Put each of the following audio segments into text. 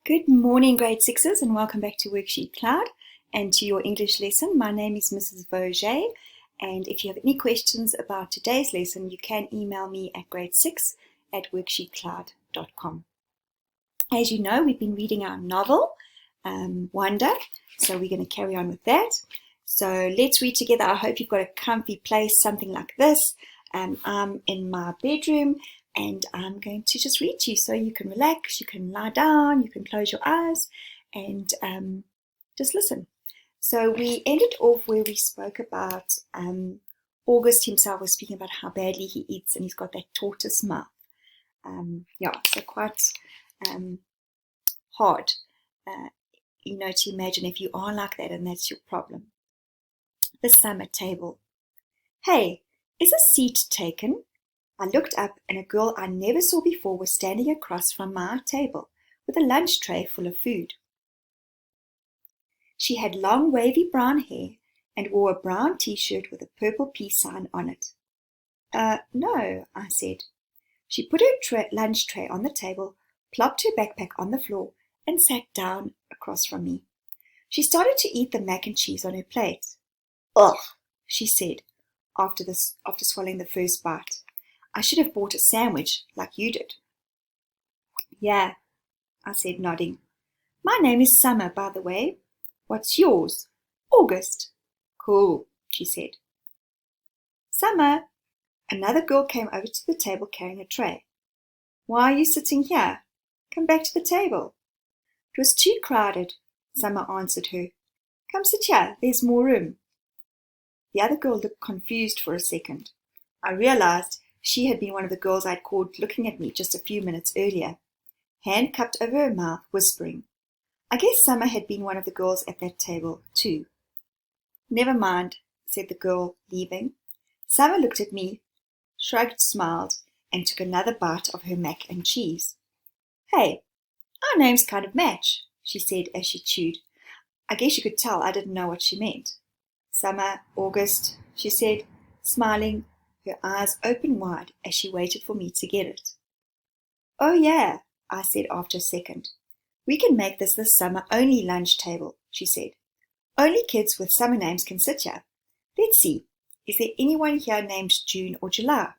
Good morning, grade sixes, and welcome back to WorksheetCloud and to your English lesson. My name is Mrs. Vauget, and if you have any questions about today's lesson, you can email me at grade6@worksheetcloud.com. As you know, we've been reading our novel, Wonder, so we're going to carry on with that. So let's read together. I hope you've got a comfy place, something like this. I'm in my bedroom, and I'm going to just read to you so you can relax, you can lie down, you can close your eyes and just listen. So we ended off where we spoke about August himself was speaking about how badly he eats and he's got that tortoise mouth. So quite hard, to imagine if you are like that and that's your problem. The summer table. Hey, is a seat taken? I looked up and a girl I never saw before was standing across from my table with a lunch tray full of food. She had long wavy brown hair and wore a brown t-shirt with a purple peace sign on it. No, I said. She put her lunch tray on the table, plopped her backpack on the floor and sat down across from me. She started to eat the mac and cheese on her plate. Ugh, she said after swallowing the first bite. I should have bought a sandwich like you did. Yeah, I said, nodding. My name is Summer, by the way. What's yours? August. Cool, she said. Summer. Another girl came over to the table carrying a tray. Why are you sitting here? Come back to the table. It was too crowded, Summer answered her. Come sit here, there's more room. The other girl looked confused for a second. I realized she had been one of the girls I'd caught looking at me just a few minutes earlier, hand cupped over her mouth, whispering. I guess Summer had been one of the girls at that table, too. Never mind, said the girl, leaving. Summer looked at me, shrugged, smiled, and took another bite of her mac and cheese. Hey, our names kind of match, she said as she chewed. I guess you could tell I didn't know what she meant. Summer, August, she said, smiling, her eyes open wide as she waited for me to get it. Oh yeah, I said after a second. We can make this the summer-only lunch table, she said. Only kids with summer names can sit here. Let's see, is there anyone here named June or July?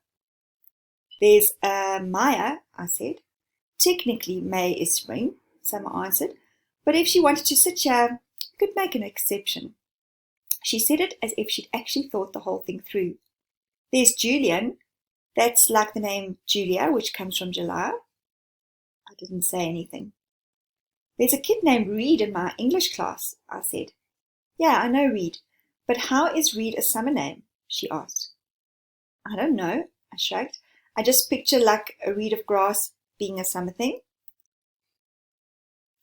There's Maya, I said. Technically, May is spring, Summer answered, but if she wanted to sit here, we could make an exception. She said it as if she'd actually thought the whole thing through. There's Julian. That's like the name Julia, which comes from July. I didn't say anything. There's a kid named Reed in my English class, I said. Yeah, I know Reed, but how is Reed a summer name? She asked. I don't know, I shrugged. I just picture like a reed of grass being a summer thing.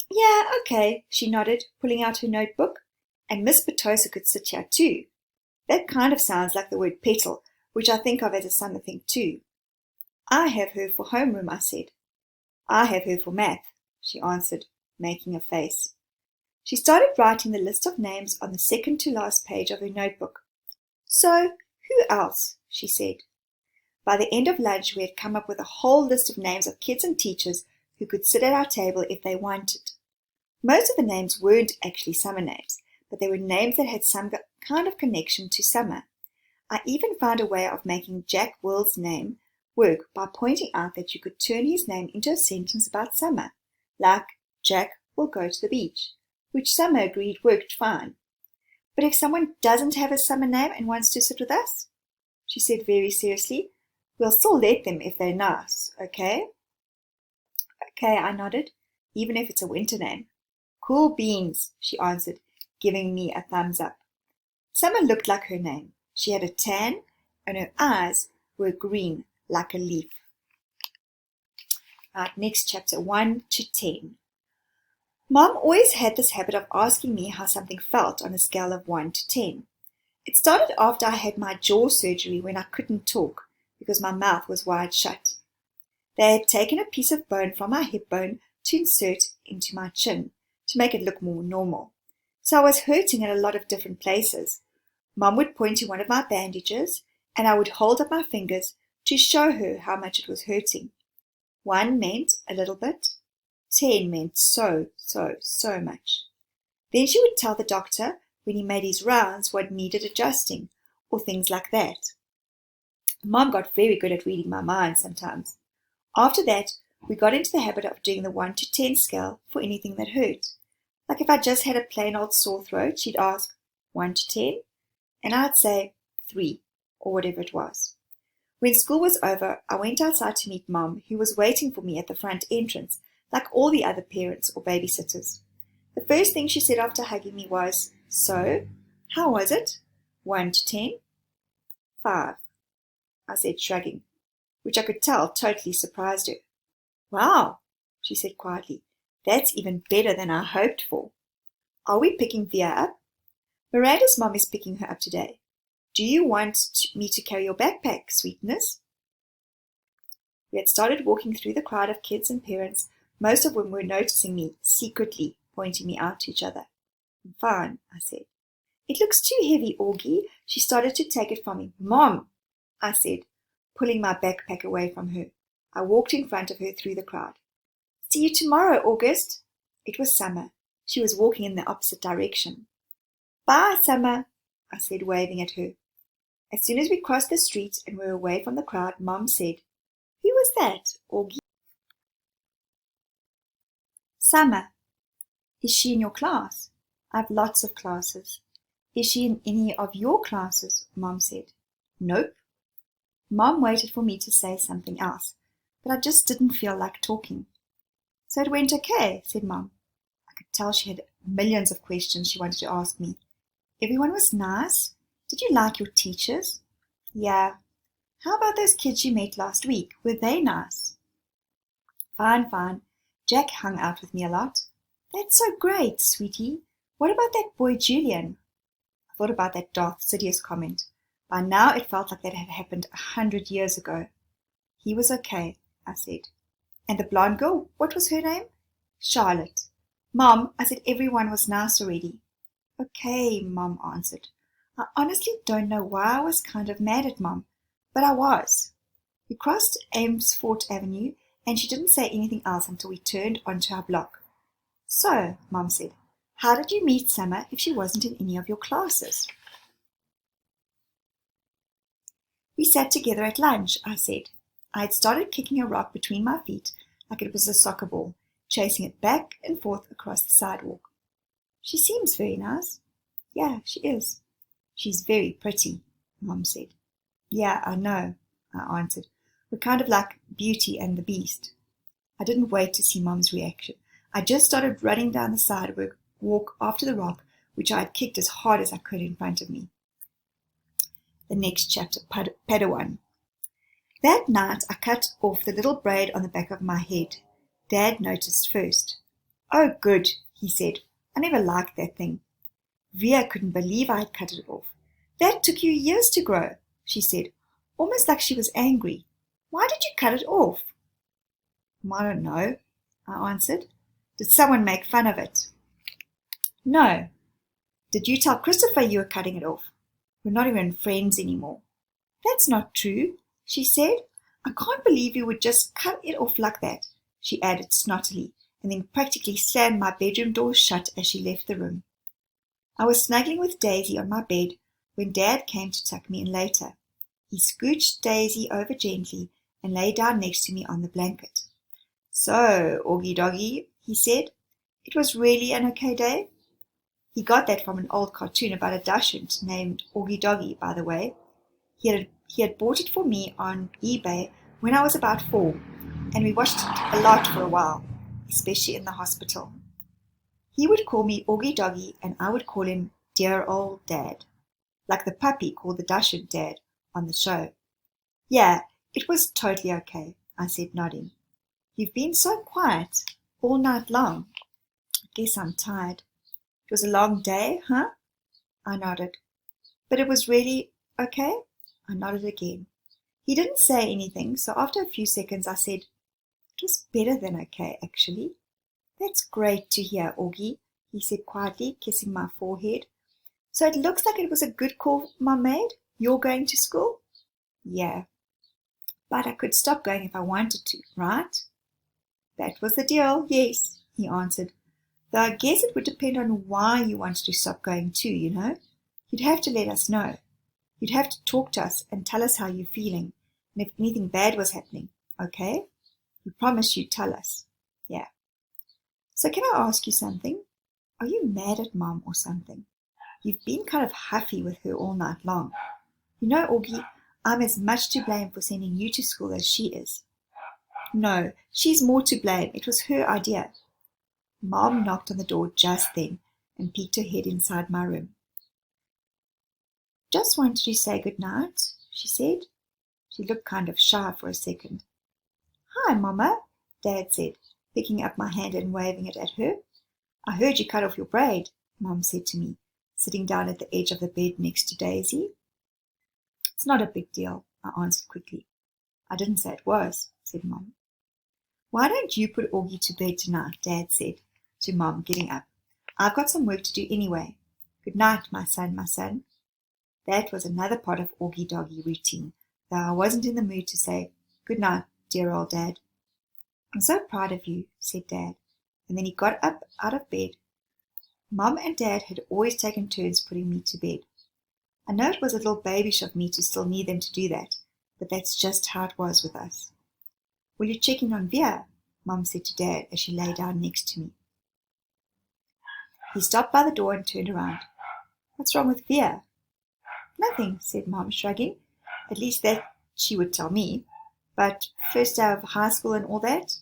Yeah, okay, she nodded, pulling out her notebook. And Miss Batosa could sit here too. That kind of sounds like the word petal, which I think of as a summer thing too. I have her for homeroom, I said. I have her for math, she answered, making a face. She started writing the list of names on the second to last page of her notebook. So, who else? She said. By the end of lunch, we had come up with a whole list of names of kids and teachers who could sit at our table if they wanted. Most of the names weren't actually summer names, but they were names that had some kind of connection to summer. I even found a way of making Jack Will's name work by pointing out that you could turn his name into a sentence about summer, like Jack will go to the beach, which Summer agreed worked fine. But if someone doesn't have a summer name and wants to sit with us, she said very seriously, we'll still let them if they're nice, okay? Okay, I nodded, even if it's a winter name. Cool beans, she answered, giving me a thumbs up. Summer looked like her name. She had a tan, and her eyes were green like a leaf. Right, next chapter, 1 to 10. Mom always had this habit of asking me how something felt on a scale of 1 to 10. It started after I had my jaw surgery when I couldn't talk because my mouth was wide shut. They had taken a piece of bone from my hip bone to insert into my chin to make it look more normal. So I was hurting in a lot of different places. Mom would point to one of my bandages, and I would hold up my fingers to show her how much it was hurting. 1 meant a little bit, 10 meant so much. Then she would tell the doctor when he made his rounds what needed adjusting, or things like that. Mom got very good at reading my mind sometimes. After that, we got into the habit of doing the 1 to 10 scale for anything that hurt. Like if I just had a plain old sore throat, she'd ask 1 to 10, and I'd say 3, or whatever it was. When school was over, I went outside to meet Mom, who was waiting for me at the front entrance, like all the other parents or babysitters. The first thing she said after hugging me was, "So, how was it? 1 to 10? 5, I said, shrugging, which I could tell totally surprised her. "Wow," she said quietly, "that's even better than I hoped for. Are we picking Via up? Miranda's mom is picking her up today. Do you want me to carry your backpack, sweetness?" We had started walking through the crowd of kids and parents, most of whom were noticing me, secretly pointing me out to each other. "Fine," I said. "It looks too heavy, Augie." She started to take it from me. "Mom," I said, pulling my backpack away from her. I walked in front of her through the crowd. "See you tomorrow, August." It was Summer. She was walking in the opposite direction. "Bye, Summer," I said, waving at her. As soon as we crossed the street and were away from the crowd, Mom said, "Who was that, Augie?" "Summer." "Is she in your class?" "I have lots of classes." "Is she in any of your classes?" Mom said. "Nope." Mom waited for me to say something else, but I just didn't feel like talking. "So it went okay," said Mom. I could tell she had millions of questions she wanted to ask me. "Everyone was nice? Did you like your teachers?" "Yeah." "How about those kids you met last week? Were they nice?" Fine. Jack hung out with me a lot." "That's so great, sweetie. What about that boy Julian?" I thought about that Darth Sidious comment. By now it felt like that had happened 100 years ago. "He was okay," I said. "And the blonde girl, what was her name?" "Charlotte." "Mom," I said, "everyone was nice already." "Okay," Mom answered. I honestly don't know why I was kind of mad at Mom, but I was. We crossed Amesfort Avenue, and she didn't say anything else until we turned onto our block. "So," Mom said, "how did you meet Summer if she wasn't in any of your classes?" "We sat together at lunch," I said. I had started kicking a rock between my feet like it was a soccer ball, chasing it back and forth across the sidewalk. "She seems very nice." "Yeah, she is." "She's very pretty," Mom said. "Yeah, I know," I answered. "We're kind of like Beauty and the Beast." I didn't wait to see Mom's reaction. I just started running down the sidewalk after the rock, which I had kicked as hard as I could in front of me. The next chapter, Padawan. That night I cut off the little braid on the back of my head. Dad noticed first. "Oh, good," he said. "I never liked that thing." Via couldn't believe I had cut it off. "That took you years to grow," she said, almost like she was angry. "Why did you cut it off?" "I don't know," I answered. "Did someone make fun of it?" "No." "Did you tell Christopher you were cutting it off?" "We're not even friends anymore." "That's not true," she said. "I can't believe you would just cut it off like that," she added snottily, and then practically slammed my bedroom door shut as she left the room. I was snuggling with Daisy on my bed when Dad came to tuck me in later. He scooched Daisy over gently and lay down next to me on the blanket. "So, Augie Doggie," he said, "it was really an okay day?" He got that from an old cartoon about a dachshund named Augie Doggie, by the way. He had bought it for me on eBay when I was about 4, and we watched it a lot for a while, especially in the hospital. He would call me Augie Doggie, and I would call him dear old Dad, like the puppy called the dachshund Dad on the show. "Yeah, it was totally okay," I said, nodding. "You've been so quiet all night long." "I guess I'm tired." "It was a long day, huh?" I nodded. "But it was really okay?" I nodded again. He didn't say anything, so after a few seconds I said, "It was better than okay, actually." "That's great to hear, Augie," he said quietly, kissing my forehead. "So it looks like it was a good call Mom made. You're going to school?" "Yeah." "But I could stop going if I wanted to, right?" That was the deal, yes, he answered. Though I guess it would depend on why you wanted to stop going too, you know. You'd have to let us know. You'd have to talk to us and tell us how you're feeling and if anything bad was happening, okay? You promised you'd tell us. Yeah. So can I ask you something? Are you mad at Mom or something? You've been kind of huffy with her all night long. You know, Augie, I'm as much to blame for sending you to school as she is. No, she's more to blame. It was her idea. Mom knocked on the door just then and peeked her head inside my room. Just wanted to say good night, she said. She looked kind of shy for a second. Hi, Mama, Dad said, picking up my hand and waving it at her. I heard you cut off your braid, Mom said to me, sitting down at the edge of the bed next to Daisy. It's not a big deal, I answered quickly. I didn't say it was, said Mom. Why don't you put Augie to bed tonight, Dad said to Mom, getting up. I've got some work to do anyway. Good night, my son, my son. That was another part of Augie Doggy routine, though I wasn't in the mood to say, good night, dear old Dad. I'm so proud of you, said Dad, and then he got up out of bed. Mom and Dad had always taken turns putting me to bed. I know it was a little babyish of me to still need them to do that, but that's just how it was with us. Will you check in on Via? Mom said to Dad as she lay down next to me. He stopped by the door and turned around. What's wrong with Via? Nothing, said Mom, shrugging. At least that she would tell me. But first day of high school and all that?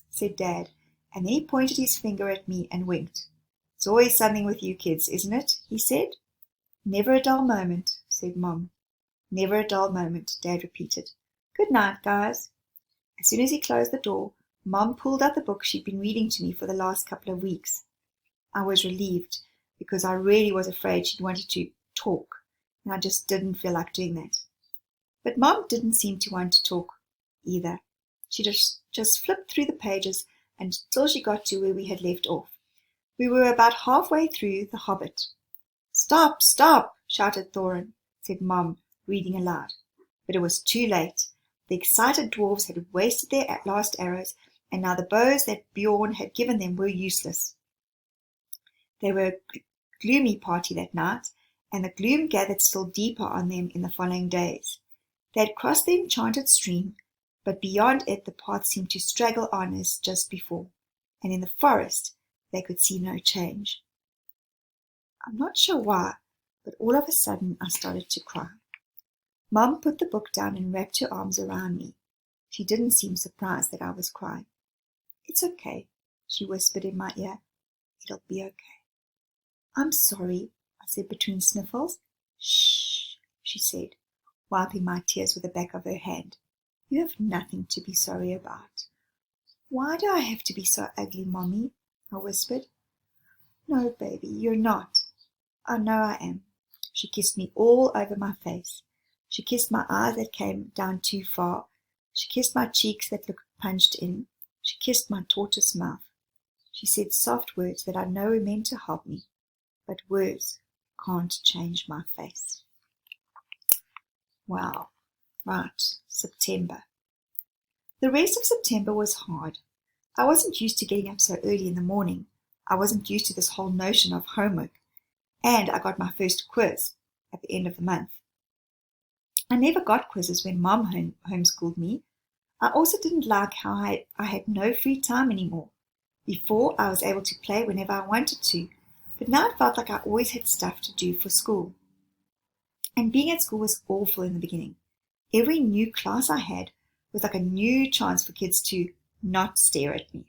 Said Dad, and then he pointed his finger at me and winked. It's always something with you kids, isn't it? He said. Never a dull moment, said Mom. Never a dull moment, Dad repeated. Good night, guys. As soon as he closed the door, Mom pulled out the book she'd been reading to me for the last couple of weeks. I was relieved, because I really was afraid she'd wanted to talk, and I just didn't feel like doing that. But Mom didn't seem to want to talk either. She just flipped through the pages until she got to where we had left off. We were about halfway through The Hobbit. Stop, stop, shouted Thorin, said Mom, reading aloud. But it was too late. The excited dwarves had wasted their last arrows, and now the bows that Bjorn had given them were useless. They were a gloomy party that night, and the gloom gathered still deeper on them in the following days. They had crossed the enchanted stream, but beyond it the path seemed to straggle on as just before, and in the forest they could see no change. I'm not sure why, but all of a sudden I started to cry. Mom put the book down and wrapped her arms around me. She didn't seem surprised that I was crying. It's okay, she whispered in my ear. It'll be okay. I'm sorry, I said between sniffles. Shh, she said, wiping my tears with the back of her hand. You have nothing to be sorry about. Why do I have to be so ugly, Mommy? I whispered. No, baby, you're not. I know I am. She kissed me all over my face. She kissed my eyes that came down too far. She kissed my cheeks that looked punched in. She kissed my tortoise mouth. She said soft words that I know were meant to help me, but words can't change my face. Wow. Right, September. The rest of September was hard. I wasn't used to getting up so early in the morning. I wasn't used to this whole notion of homework. And I got my first quiz at the end of the month. I never got quizzes when Mom homeschooled me. I also didn't like how I had no free time anymore. Before, I was able to play whenever I wanted to, but now it felt like I always had stuff to do for school. And being at school was awful in the beginning. Every new class I had was like a new chance for kids to not stare at me.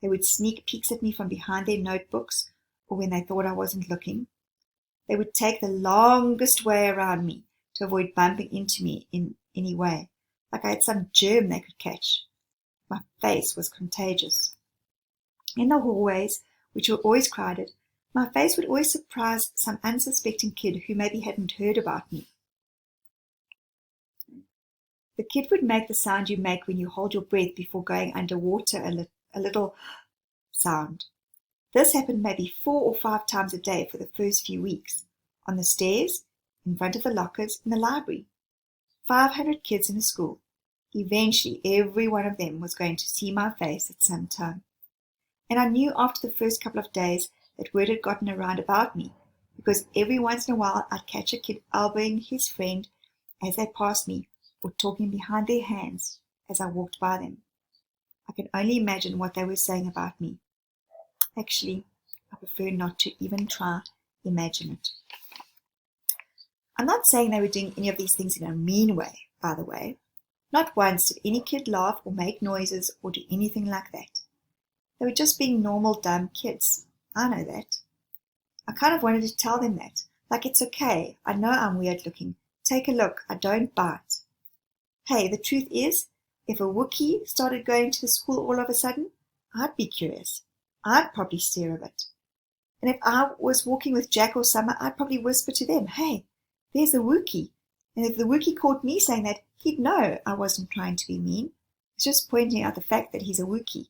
They would sneak peeks at me from behind their notebooks or when they thought I wasn't looking. They would take the longest way around me to avoid bumping into me in any way, like I had some germ they could catch. My face was contagious. In the hallways, which were always crowded, my face would always surprise some unsuspecting kid who maybe hadn't heard about me. The kid would make the sound you make when you hold your breath before going underwater, a little sound. This happened maybe 4 or 5 times a day for the first few weeks, on the stairs, in front of the lockers, in the library. 500 kids in a school. Eventually, every one of them was going to see my face at some time. And I knew after the first couple of days that word had gotten around about me, because every once in a while I'd catch a kid elbowing his friend as they passed me, or talking behind their hands as I walked by them. I can only imagine what they were saying about me. Actually, I prefer not to even try imagine it. I'm not saying they were doing any of these things in a mean way, by the way. Not once did any kid laugh or make noises or do anything like that. They were just being normal, dumb kids. I know that. I kind of wanted to tell them that. Like, it's okay. I know I'm weird looking. Take a look. I don't bite. Hey, the truth is, if a Wookiee started going to the school all of a sudden, I'd be curious. I'd probably stare a bit. And if I was walking with Jack or Summer, I'd probably whisper to them, hey, there's a Wookiee. And if the Wookiee caught me saying that, he'd know I wasn't trying to be mean. It's just pointing out the fact that he's a Wookiee.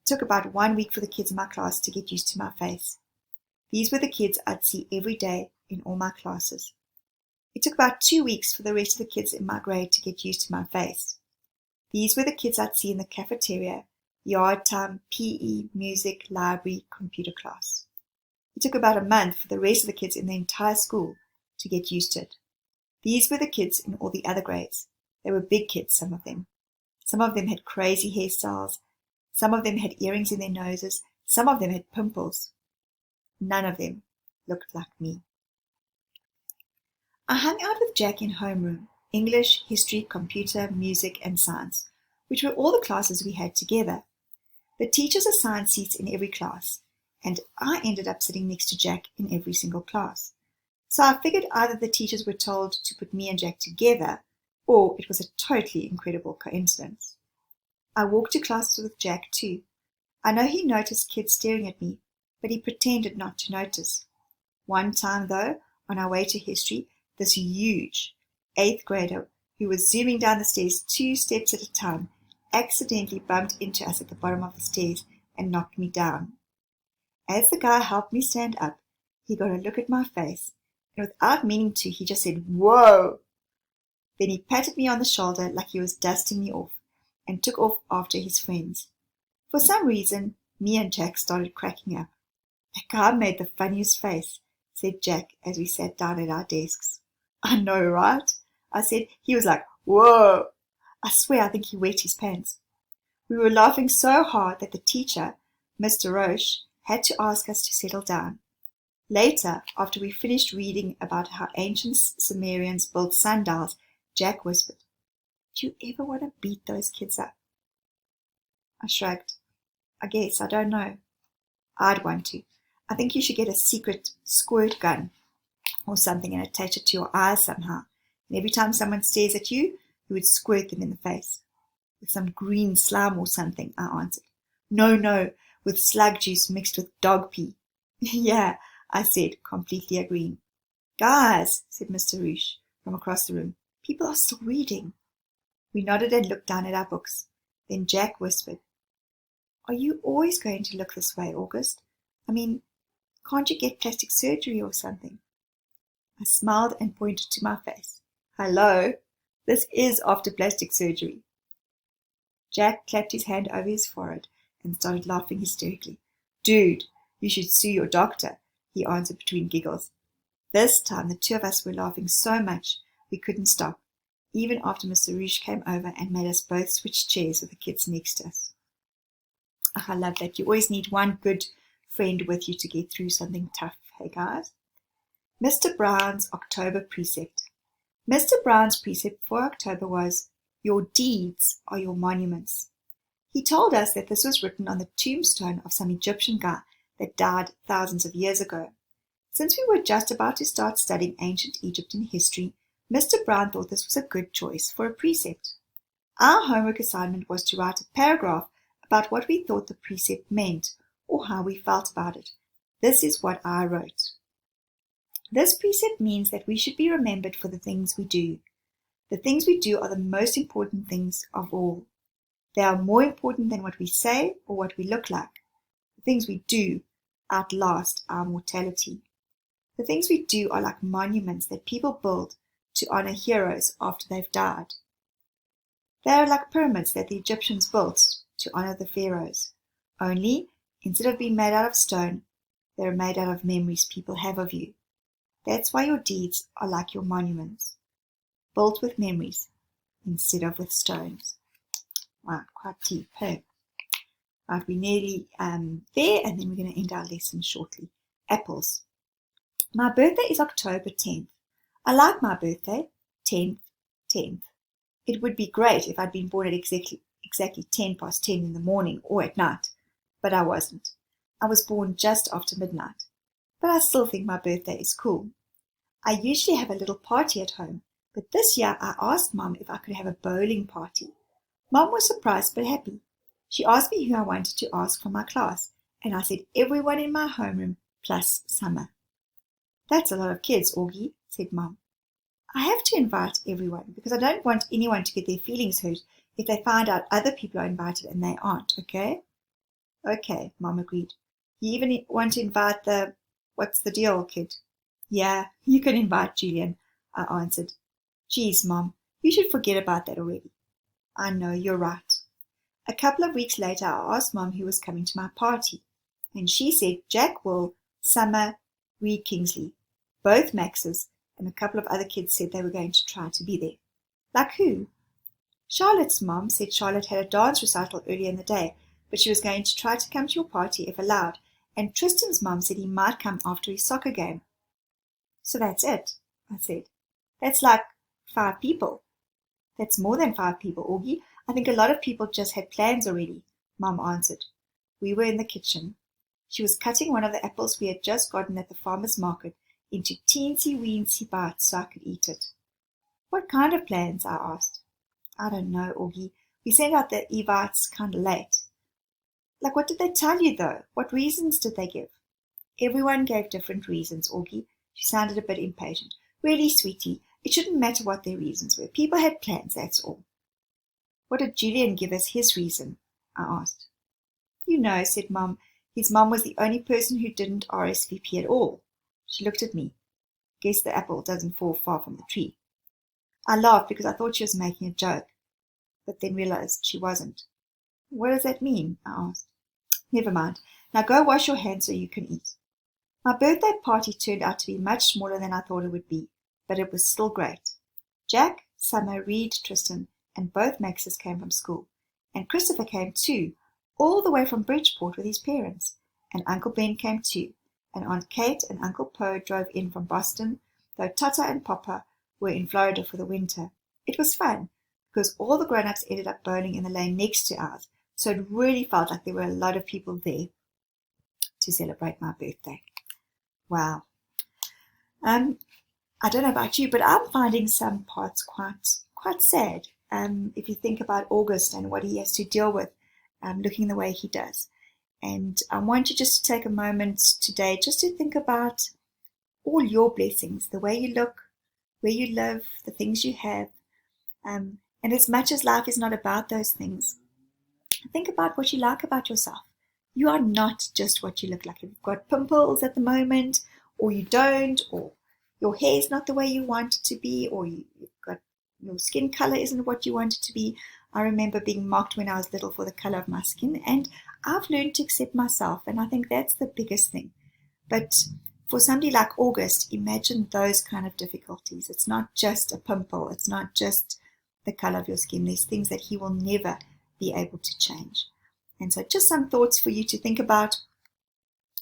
It took about 1 week for the kids in my class to get used to my face. These were the kids I'd see every day in all my classes. It took about 2 weeks for the rest of the kids in my grade to get used to my face. These were the kids I'd see in the cafeteria, yard time, PE, music, library, computer class. It took about a month for the rest of the kids in the entire school to get used to it. These were the kids in all the other grades. They were big kids, some of them. Some of them had crazy hairstyles. Some of them had earrings in their noses. Some of them had pimples. None of them looked like me. I hung out with Jack in homeroom, English, history, computer, music, and science, which were all the classes we had together. The teachers assigned seats in every class, and I ended up sitting next to Jack in every single class. So I figured either the teachers were told to put me and Jack together, or it was a totally incredible coincidence. I walked to class with Jack too. I know he noticed kids staring at me, but he pretended not to notice. One time, though, on our way to history, this huge 8th grader who was zooming down the stairs 2 steps at a time accidentally bumped into us at the bottom of the stairs and knocked me down. As the guy helped me stand up, he got a look at my face, and without meaning to, he just said, "Whoa!" Then he patted me on the shoulder like he was dusting me off, and took off after his friends. For some reason, me and Jack started cracking up. "That guy made the funniest face," said Jack as we sat down at our desks. "I know, right?" I said. "He was like, whoa!" I swear I think he wet his pants. We were laughing so hard that the teacher, Mr. Roche, had to ask us to settle down. Later, after we finished reading about how ancient Sumerians built sundials, Jack whispered, "Do you ever want to beat those kids up?" I shrugged. "I guess, I don't know. I'd want to. I think you should get a secret squirt gun or something and attach it to your eyes somehow. And every time someone stares at you, you would squirt them in the face. With some green slime or something," I answered. No, with slug juice mixed with dog pee." "Yeah," I said, completely agreeing. "Guys," said Mr. Roosh from across the room, "people are still reading." We nodded and looked down at our books. Then Jack whispered, "Are you always going to look this way, August? I mean, can't you get plastic surgery or something?" I smiled and pointed to my face. "Hello, this is after plastic surgery." Jack clapped his hand over his forehead and started laughing hysterically. "Dude, you should sue your doctor," he answered between giggles. This time the two of us were laughing so much we couldn't stop, even after Mr. Roosh came over and made us both switch chairs with the kids next to us. I love that. You always need one good friend with you to get through something tough, hey guys? Mr. Brown's October Precept. Mr. Brown's precept for October was, "Your deeds are your monuments." He told us that this was written on the tombstone of some Egyptian guy that died thousands of years ago. Since we were just about to start studying ancient Egypt in history, Mr. Brown thought this was a good choice for a precept. Our homework assignment was to write a paragraph about what we thought the precept meant or how we felt about it. This is what I wrote. This precept means that we should be remembered for the things we do. The things we do are the most important things of all. They are more important than what we say or what we look like. The things we do outlast our mortality. The things we do are like monuments that people build to honor heroes after they've died. They are like pyramids that the Egyptians built to honor the pharaohs. Only, instead of being made out of stone, they are made out of memories people have of you. That's why your deeds are like your monuments, built with memories instead of with stones. Wow, quite deep, hey? Right, we're nearly there, and then we're going to end our lesson shortly. Apples. My birthday is October 10th. I like my birthday, 10th, 10th. It would be great if I'd been born at exactly 10 past 10 in the morning or at night, but I wasn't. I was born just after midnight, but I still think my birthday is cool. I usually have a little party at home, but this year I asked Mum if I could have a bowling party. Mum was surprised but happy. She asked me who I wanted to ask from my class, and I said everyone in my homeroom plus Summer. That's a lot of kids, Augie, said Mum. I have to invite everyone because I don't want anyone to get their feelings hurt if they find out other people are invited and they aren't, okay? Okay, Mum agreed. You even want to invite the what's the deal kid? Yeah, you can invite Julian, I answered. Geez, Mum, you should forget about that already. I know, you're right. A couple of weeks later, I asked Mum who was coming to my party, and she said Jack Will, Summer, Reed Kingsley, both Maxes, and a couple of other kids said they were going to try to be there. Like who? Charlotte's mom said Charlotte had a dance recital earlier in the day, but she was going to try to come to your party if allowed, and Tristan's mom said he might come after his soccer game. So that's it, I said. That's like 5 people. That's more than 5 people, Augie. I think a lot of people just had plans already, Mum answered. We were in the kitchen. She was cutting one of the apples we had just gotten at the farmer's market into teensy-weensy bites so I could eat it. What kind of plans? I asked. I don't know, Augie. We sent out the Evites kind of late. Like, what did they tell you, though? What reasons did they give? Everyone gave different reasons, Augie. She sounded a bit impatient. Really, sweetie, it shouldn't matter what their reasons were. People had plans, that's all. What did Julian give as his reason? I asked. You know, said Mum, his mum was the only person who didn't RSVP at all. She looked at me. Guess the apple doesn't fall far from the tree. I laughed because I thought she was making a joke, but then realized she wasn't. What does that mean? I asked. Never mind. Now go wash your hands so you can eat. My birthday party turned out to be much smaller than I thought it would be, but it was still great. Jack, Summer, Reed, Tristan, and both Maxes came from school, and Christopher came too, all the way from Bridgeport with his parents, and Uncle Ben came too, and Aunt Kate and Uncle Poe drove in from Boston, though Tata and Papa were in Florida for the winter. It was fun, because all the grown-ups ended up bowling in the lane next to ours, so it really felt like there were a lot of people there to celebrate my birthday. Wow. I don't know about you, but I'm finding some parts quite sad. If you think about August and what he has to deal with, looking the way he does. And I want you just to take a moment today just to think about all your blessings, the way you look, where you live, the things you have. And as much as life is not about those things, think about what you like about yourself. You are not just what you look like. If you've got pimples at the moment, or you don't, or your hair is not the way you want it to be, or you've got your skin color isn't what you want it to be. I remember being mocked when I was little for the color of my skin, and I've learned to accept myself, and I think that's the biggest thing. But for somebody like August, imagine those kind of difficulties. It's not just a pimple. It's not just the color of your skin. There's things that he will never be able to change. And so just some thoughts for you to think about.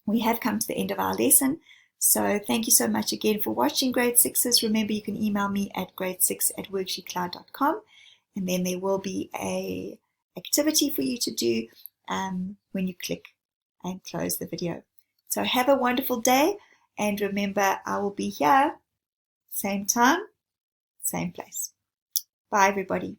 We have come to the end of our lesson. So thank you so much again for watching, grade 6s. Remember, you can email me at grade6@worksheetcloud.com, and then there will be a activity for you to do when you click and close the video. So have a wonderful day, and remember, I will be here, same time, same place. Bye, everybody.